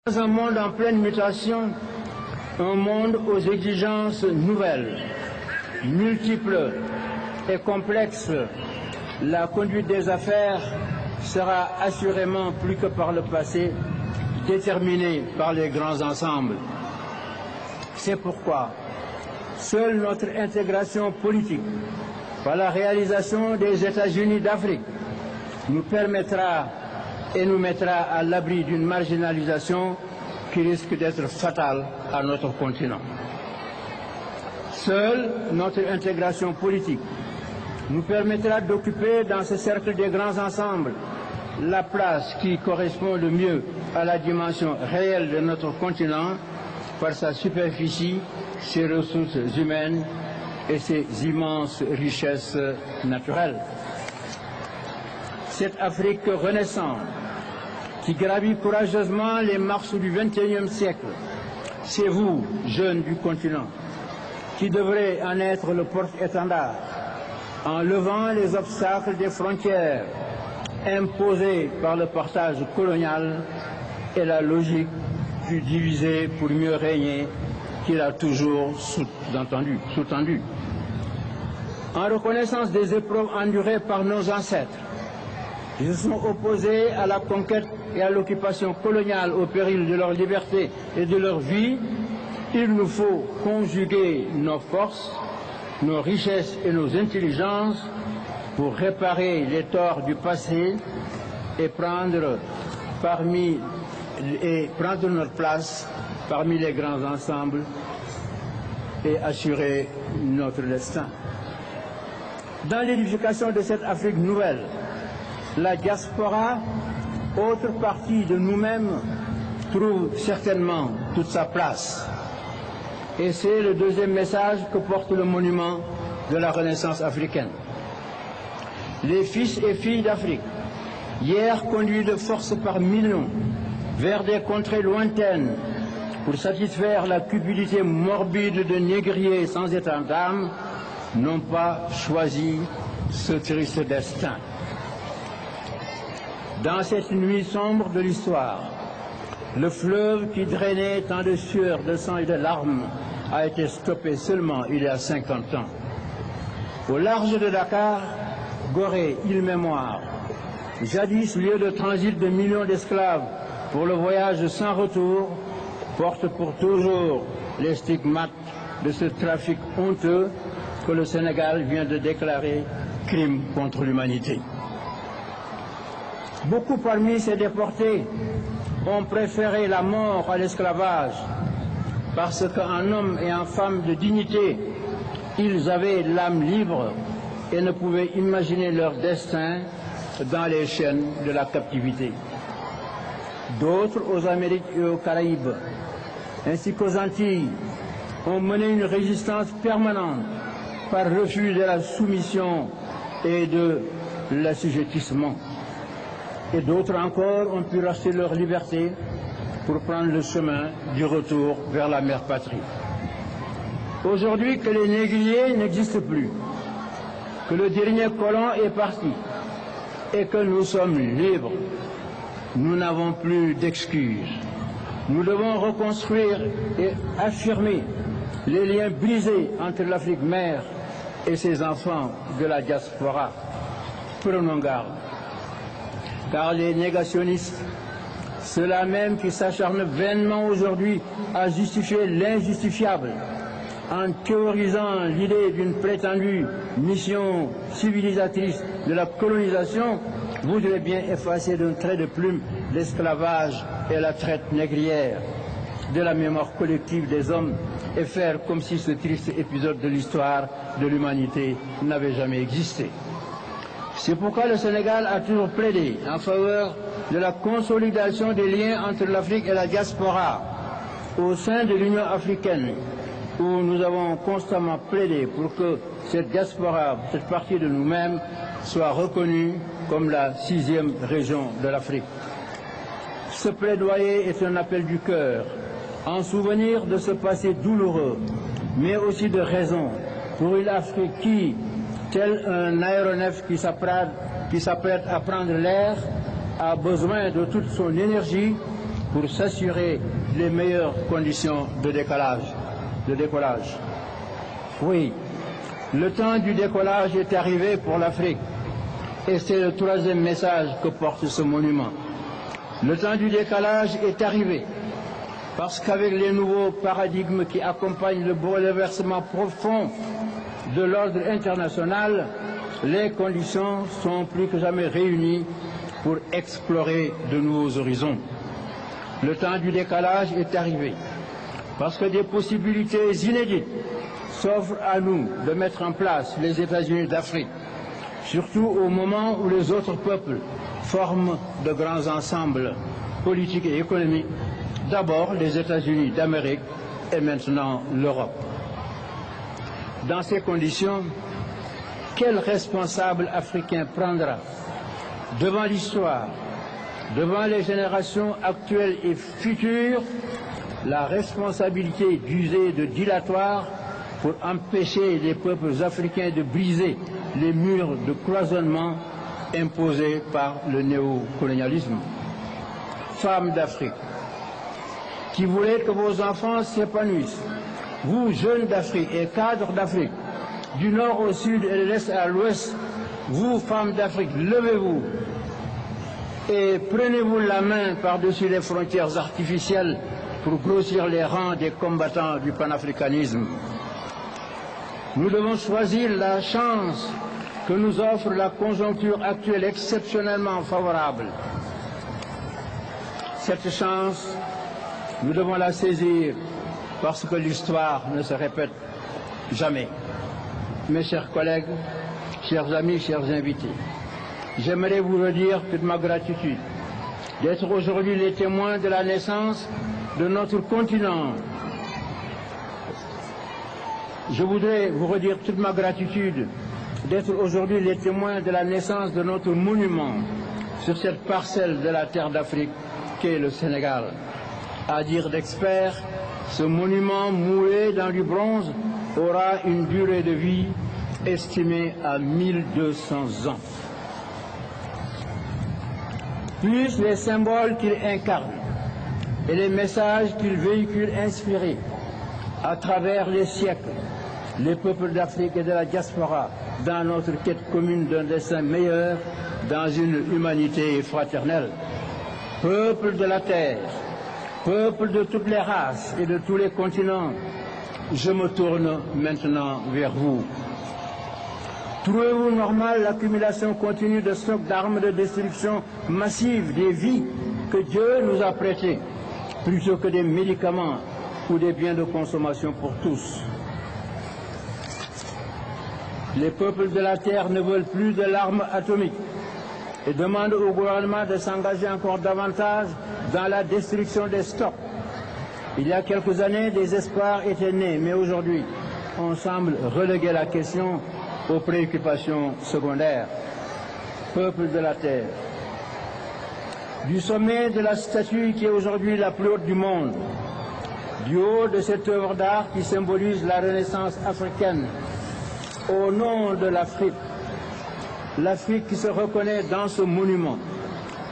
Dans un monde en pleine mutation, un monde aux exigences nouvelles, multiples et complexes, la conduite des affaires sera assurément plus que par le passé déterminée par les grands ensembles. C'est pourquoi seule notre intégration politique par la réalisation des États-Unis d'Afrique nous permettra et nous mettra à l'abri d'une marginalisation qui risque d'être fatale à notre continent. Seule notre intégration politique nous permettra d'occuper dans ce cercle des grands ensembles la place qui correspond le mieux à la dimension réelle de notre continent par sa superficie, ses ressources humaines et ses immenses richesses naturelles. Cette Afrique renaissante qui gravit courageusement les marches du XXIe siècle, c'est vous, jeunes du continent, qui devrez en être le porte-étendard en levant les obstacles des frontières imposées par le partage colonial et la logique du diviser pour mieux régner qu'il a toujours sous-tendu. En reconnaissance des épreuves endurées par nos ancêtres, qui se sont opposés à la conquête et à l'occupation coloniale au péril de leur liberté et de leur vie, il nous faut conjuguer nos forces, nos richesses et nos intelligences pour réparer les torts du passé et prendre notre place parmi les grands ensembles et assurer notre destin. Dans l'édification de cette Afrique nouvelle, la diaspora, autre partie de nous-mêmes, trouve certainement toute sa place. Et c'est le deuxième message que porte le monument de la Renaissance africaine. Les fils et filles d'Afrique, hier conduits de force par millions vers des contrées lointaines pour satisfaire la cupidité morbide de négriers sans état d'âme, n'ont pas choisi ce triste destin. Dans cette nuit sombre de l'histoire, le fleuve qui drainait tant de sueur, de sang et de larmes a été stoppé seulement il y a 50 ans. Au large de Dakar, Gorée, île Mémoire, jadis lieu de transit de millions d'esclaves pour le voyage sans retour, porte pour toujours les stigmates de ce trafic honteux que le Sénégal vient de déclarer crime contre l'humanité. Beaucoup parmi ces déportés ont préféré la mort à l'esclavage parce qu'en hommes et en femmes de dignité, ils avaient l'âme libre et ne pouvaient imaginer leur destin dans les chaînes de la captivité. D'autres, aux Amériques et aux Caraïbes, ainsi qu'aux Antilles, ont mené une résistance permanente par refus de la soumission et de l'assujettissement. Et d'autres encore ont pu racheter leur liberté pour prendre le chemin du retour vers la mère patrie. Aujourd'hui que les négriers n'existent plus, que le dernier colon est parti et que nous sommes libres, nous n'avons plus d'excuses. Nous devons reconstruire et affirmer les liens brisés entre l'Afrique mère et ses enfants de la diaspora. Prenons garde. Car les négationnistes, ceux-là même qui s'acharnent vainement aujourd'hui à justifier l'injustifiable, en théorisant l'idée d'une prétendue mission civilisatrice de la colonisation, voudraient bien effacer d'un trait de plume l'esclavage et la traite négrière de la mémoire collective des hommes et faire comme si ce triste épisode de l'histoire de l'humanité n'avait jamais existé. C'est pourquoi le Sénégal a toujours plaidé en faveur de la consolidation des liens entre l'Afrique et la diaspora au sein de l'Union africaine, où nous avons constamment plaidé pour que cette diaspora, cette partie de nous-mêmes, soit reconnue comme la 6e région de l'Afrique. Ce plaidoyer est un appel du cœur, en souvenir de ce passé douloureux, mais aussi de raison, pour une Afrique qui, tel un aéronef qui s'apprête à prendre l'air, a besoin de toute son énergie pour s'assurer les meilleures conditions de décollage. Oui, le temps du décollage est arrivé pour l'Afrique et c'est le troisième message que porte ce monument. Le temps du décalage est arrivé parce qu'avec les nouveaux paradigmes qui accompagnent le bouleversement profond de l'ordre international, les conditions sont plus que jamais réunies pour explorer de nouveaux horizons. Le temps du décalage est arrivé parce que des possibilités inédites s'offrent à nous de mettre en place les États-Unis d'Afrique, surtout au moment où les autres peuples forment de grands ensembles politiques et économiques, d'abord les États-Unis d'Amérique et maintenant l'Europe. Dans ces conditions, quel responsable africain prendra devant l'histoire, devant les générations actuelles et futures, la responsabilité d'user de dilatoire pour empêcher les peuples africains de briser les murs de cloisonnement imposés par le néocolonialisme? Femmes d'Afrique, qui voulez que vos enfants s'épanouissent, vous, jeunes d'Afrique et cadres d'Afrique, du nord au sud et de l'est à l'ouest, vous, femmes d'Afrique, levez-vous et prenez-vous la main par-dessus les frontières artificielles pour grossir les rangs des combattants du panafricanisme. Nous devons choisir la chance que nous offre la conjoncture actuelle exceptionnellement favorable. Cette chance, nous devons la saisir parce que l'histoire ne se répète jamais. Mes chers collègues, chers amis, chers invités, j'aimerais vous redire toute ma gratitude d'être aujourd'hui les témoins de la naissance de notre continent. Je voudrais vous redire toute ma gratitude d'être aujourd'hui les témoins de la naissance de notre monument sur cette parcelle de la terre d'Afrique qu'est le Sénégal. À dire d'experts, ce monument moulé dans du bronze aura une durée de vie estimée à 1200 ans. Plus les symboles qu'il incarne et les messages qu'il véhicule inspirés à travers les siècles, les peuples d'Afrique et de la diaspora dans notre quête commune d'un destin meilleur, dans une humanité fraternelle. Peuple de la terre, peuple de toutes les races et de tous les continents, je me tourne maintenant vers vous. Trouvez-vous normal l'accumulation continue de stocks d'armes de destruction massive des vies que Dieu nous a prêtées, plutôt que des médicaments ou des biens de consommation pour tous? Les peuples de la terre ne veulent plus de l'arme atomique et demandent au gouvernement de s'engager encore davantage dans la destruction des stocks. Il y a quelques années, des espoirs étaient nés, mais aujourd'hui, on semble reléguer la question aux préoccupations secondaires. Peuple de la terre, du sommet de la statue qui est aujourd'hui la plus haute du monde, du haut de cette œuvre d'art qui symbolise la renaissance africaine, au nom de l'Afrique, l'Afrique qui se reconnaît dans ce monument,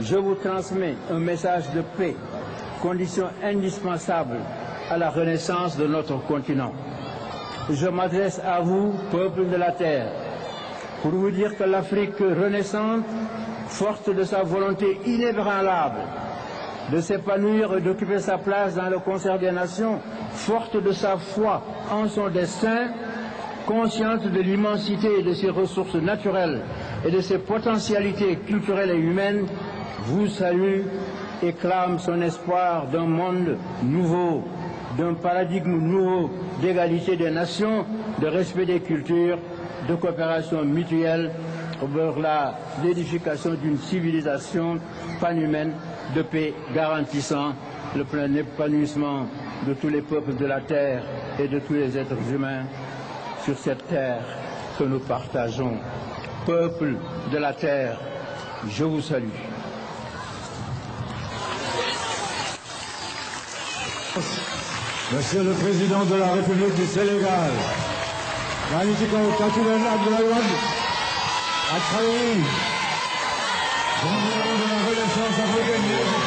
je vous transmets un message de paix, condition indispensable à la renaissance de notre continent. Je m'adresse à vous, peuple de la terre, pour vous dire que l'Afrique renaissante, forte de sa volonté inébranlable de s'épanouir et d'occuper sa place dans le concert des nations, forte de sa foi en son destin, consciente de l'immensité de ses ressources naturelles et de ses potentialités culturelles et humaines, vous salue et clame son espoir d'un monde nouveau, d'un paradigme nouveau d'égalité des nations, de respect des cultures, de coopération mutuelle vers l'édification d'une civilisation panhumaine de paix garantissant le plein épanouissement de tous les peuples de la terre et de tous les êtres humains sur cette terre que nous partageons. Peuple de la terre, je vous salue. Monsieur le Président de la République du Sénégal, magnifique Abdoulaye Wade, à Traoré, de la Renaissance africaine.